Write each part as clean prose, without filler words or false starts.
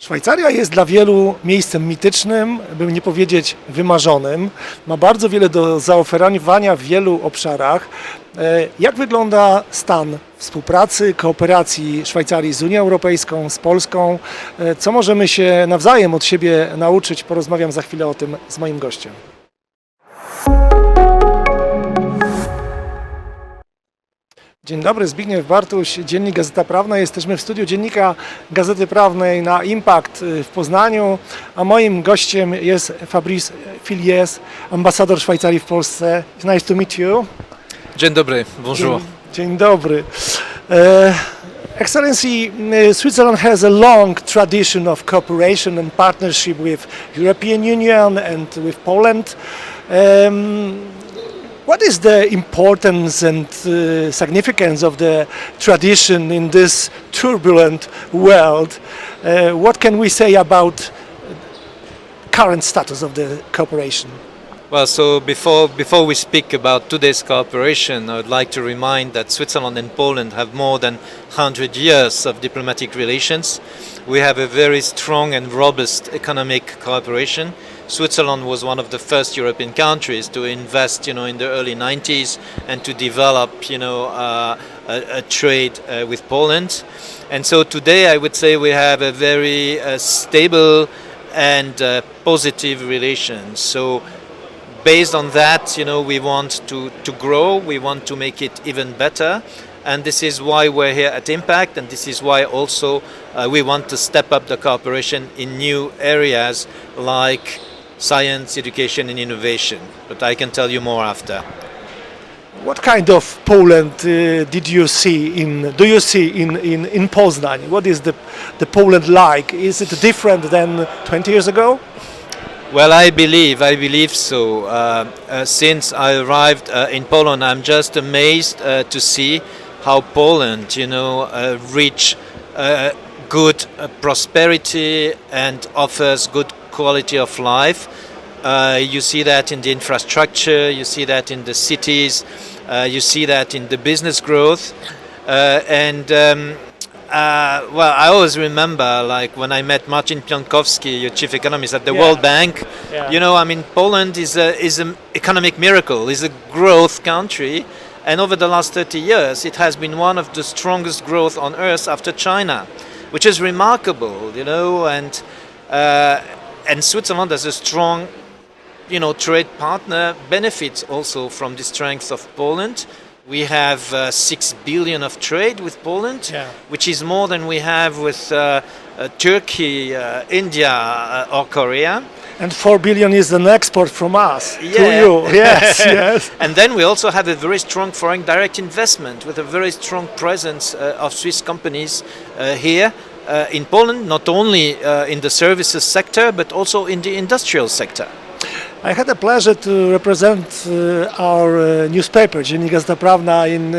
Szwajcaria jest dla wielu miejscem mitycznym, by nie powiedzieć wymarzonym. Ma bardzo wiele do zaoferowania w wielu obszarach. Jak wygląda stan współpracy, kooperacji Szwajcarii z Unią Europejską, z Polską? Co możemy się nawzajem od siebie nauczyć? Porozmawiam za chwilę o tym z moim gościem. Dzień dobry, Zbigniew Bartuś, Dziennik Gazeta Prawna. Jesteśmy w studiu Dziennika Gazety Prawnej na Impact w Poznaniu, a moim gościem jest Fabrice Filliez, ambasador Szwajcarii w Polsce. It's nice to meet you. Dzień dobry, bonjour. Dzień dobry. Excellency, Switzerland has a long tradition of cooperation and partnership with European Union and with Poland. What is the importance and significance of the tradition in this turbulent world? What can we say about current status of the cooperation? Well, so before we speak about today's cooperation, I would like to remind that Switzerland and Poland have more than 100 years of diplomatic relations. We have a very strong and robust economic cooperation. Switzerland was one of the first European countries to invest, in the early 90s and to develop, a trade with Poland. And so today I would say we have a very stable and positive relations. So based on that, we want to grow, we want to make it even better. And this is why we're here at Impact, and this is why also we want to step up the cooperation in new areas like science, education and innovation. But I can tell you more after. What kind of Poland do you see in Poznań? What is the Poland like? Is it different than 20 years ago? Well, I believe so. Since I arrived in Poland, I'm just amazed to see how Poland, reach good prosperity and offers good quality of life. You see that in the infrastructure, you see that in the cities, you see that in the business growth. Well, I always remember, like when I met Marcin Pionkowski, your chief economist at the World Bank. Yeah. Poland is an economic miracle, is a growth country, and over the last 30 years, it has been one of the strongest growth on earth after China, which is remarkable, and Switzerland as a strong, trade partner benefits also from the strength of Poland. We have 6 billion of trade with Poland, yeah, which is more than we have with Turkey, India, or Korea. And 4 billion is an export from us to Yeah. you. Yes, yes. And then we also have a very strong foreign direct investment with a very strong presence of Swiss companies here in Poland, not only in the services sector, but also in the industrial sector. I had the pleasure to represent our newspaper, Dziennik Gazeta Prawna, in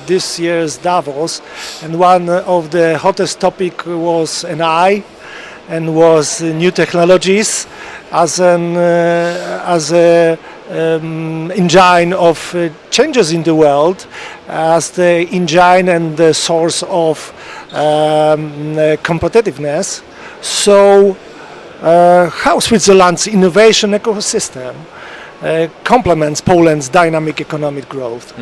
this year's Davos, and one of the hottest topic was AI and was new technologies as a engine of changes in the world, as the engine and the source of competitiveness. So how Switzerland's innovation ecosystem complements Poland's dynamic economic growth?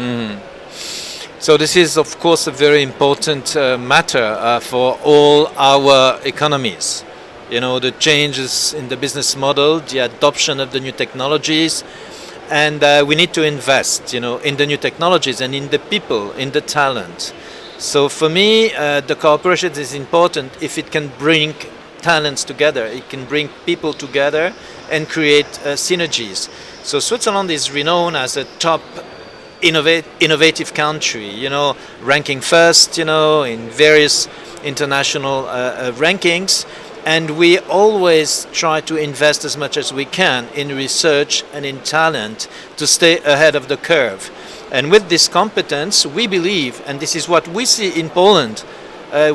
So this is, of course, a very important matter for all our economies. The changes in the business model, the adoption of the new technologies, and we need to invest, in the new technologies and in the people, in the talent. So for me, the cooperation is important if it can bring talents together, it can bring people together and create synergies. So Switzerland is renowned as a top innovative country, ranking first, in various international rankings. And we always try to invest as much as we can in research and in talent to stay ahead of the curve. And with this competence, we believe, and this is what we see in Poland,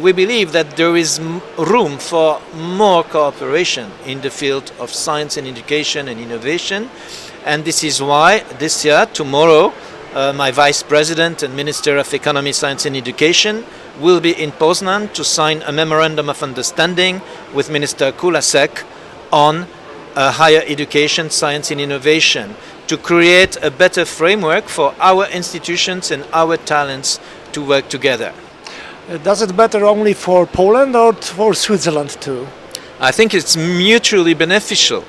we believe that there is room for more cooperation in the field of science and education and innovation. And this is why this year, tomorrow, my Vice President and Minister of Economy, Science and Education will be in Poznan to sign a memorandum of understanding with Minister Kulasek on higher education, science and innovation, to create a better framework for our institutions and our talents to work together. Does it matter only for Poland or for Switzerland too? I think it's mutually beneficial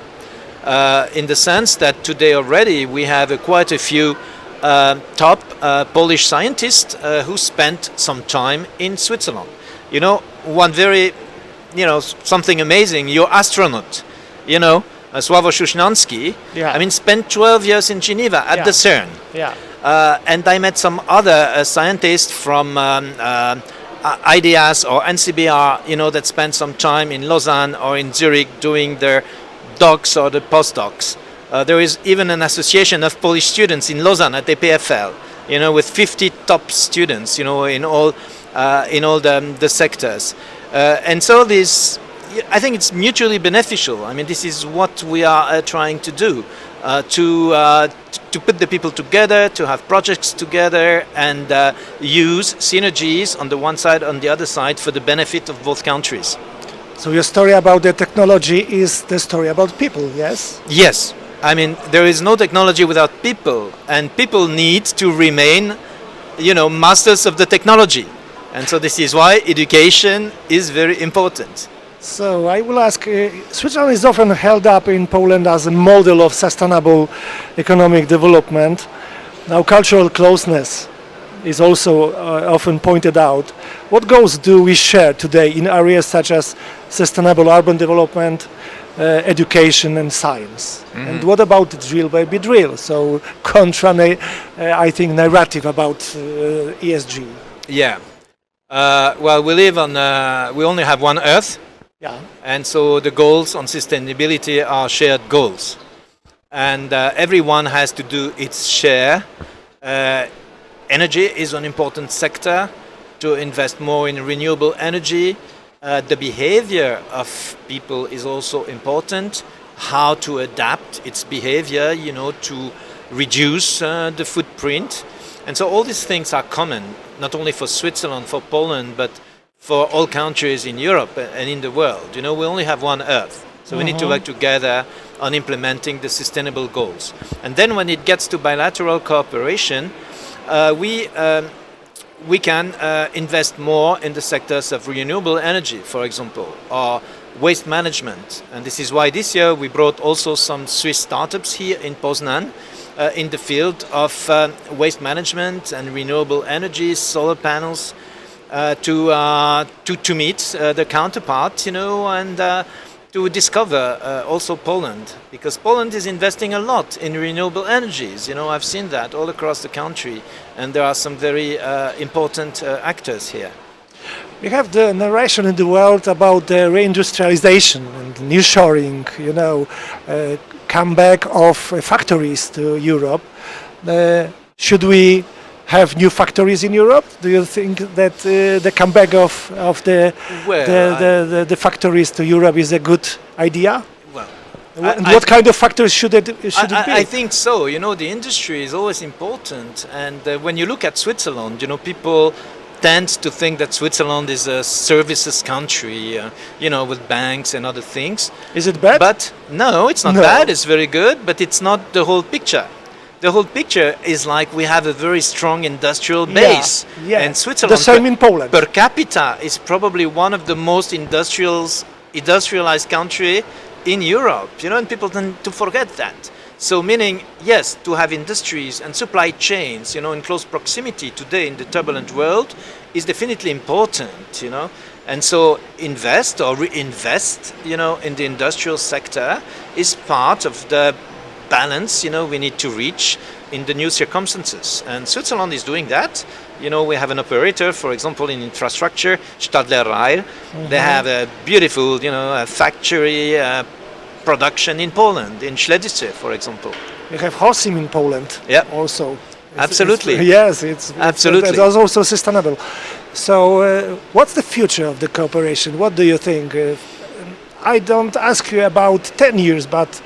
in the sense that today already we have quite a few top Polish scientists who spent some time in Switzerland. You know, one very, something amazing, your astronaut, Sławomir Szuśnanski, I mean, spent 12 years in Geneva at the CERN. Yeah. And I met some other scientists from IDEAS or NCBR, that spent some time in Lausanne or in Zurich doing their docs or the postdocs. There is even an association of Polish students in Lausanne at the PFL, with 50 top students, in all the sectors. And so this, I think it's mutually beneficial. I mean, this is what we are trying to do, to put the people together, to have projects together, and use synergies on the one side, on the other side, for the benefit of both countries. So your story about the technology is the story about people, yes? Yes. I mean, there is no technology without people, and people need to remain, masters of the technology. And so this is why education is very important. So I will ask, Switzerland is often held up in Poland as a model of sustainable economic development. Now cultural closeness is also often pointed out. What goals do we share today in areas such as sustainable urban development, education and science? Mm-hmm. And what about drill baby drill? So contrary, I think, narrative about ESG. Yeah. Well, we live on, we only have one Earth. Yeah. And so the goals on sustainability are shared goals. And everyone has to do its share. Energy is an important sector, to invest more in renewable energy. The behavior of people is also important, how to adapt its behavior, to reduce the footprint. And so all these things are common, not only for Switzerland, for Poland, but for all countries in Europe and in the world. We only have one Earth, so we need to work together on implementing the sustainable goals. And then when it gets to bilateral cooperation, we can invest more in the sectors of renewable energy, for example, or waste management. And this is why this year we brought also some Swiss startups here in Poznan in the field of waste management and renewable energy, solar panels, to meet the counterpart, and to discover also Poland, because Poland is investing a lot in renewable energies. I've seen that all across the country, and there are some very important actors here. We have the narration in the world about the reindustrialization and nearshoring, comeback of factories to Europe. Should we have new factories in Europe? Do you think that the comeback of the factories to Europe is a good idea? Well, and what kind of factories should it be? I think so. The industry is always important, and when you look at Switzerland, people tend to think that Switzerland is a services country, with banks and other things. Is it bad? But no, it's not bad. It's very good, but it's not the whole picture. The whole picture is like we have a very strong industrial base. Yeah. And Switzerland, the same in Poland. Per capita, is probably one of the most industrialized country in Europe. And people tend to forget that. So meaning, yes, to have industries and supply chains, in close proximity today in the turbulent world is definitely important, And so invest or reinvest, in the industrial sector is part of the balance, we need to reach in the new circumstances. And Switzerland is doing that. We have an operator, for example, in infrastructure, Stadler Rail. They have a beautiful, a factory production in Poland, in Śledzice, for example. We have Holcim in Poland also. Absolutely. It's absolutely. It's also sustainable. So what's the future of the cooperation? What do you think? I don't ask you about 10 years, but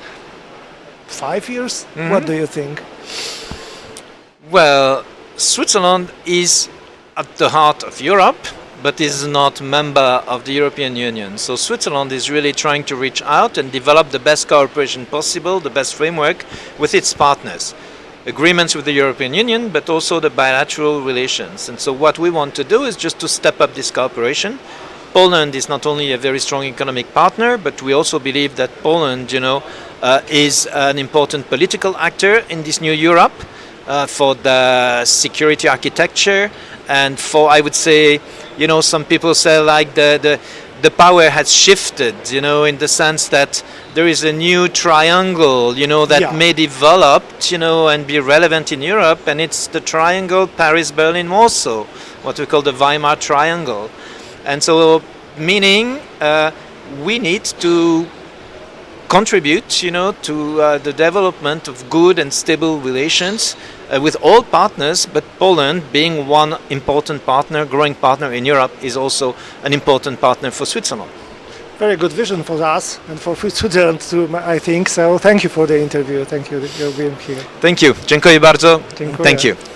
5 years? Mm-hmm. What do you think? Well, Switzerland is at the heart of Europe, but is not member of the European Union. So Switzerland is really trying to reach out and develop the best cooperation possible, the best framework with its partners. Agreements with the European Union, but also the bilateral relations. And so what we want to do is just to step up this cooperation. Poland is not only a very strong economic partner, but we also believe that Poland, is an important political actor in this new Europe for the security architecture and for, I would say, some people say like the power has shifted, in the sense that there is a new triangle, that may develop, and be relevant in Europe, and it's the triangle Paris, Berlin, Warsaw, what we call the Weimar Triangle. And so, meaning we need to contribute, to the development of good and stable relations with all partners, but Poland, being one important partner, growing partner in Europe, is also an important partner for Switzerland. Very good vision for us and for Switzerland too, I think. So thank you for the interview. Thank you that you're being here. Thank you. Dziękuję bardzo. Dziękuję. Thank you.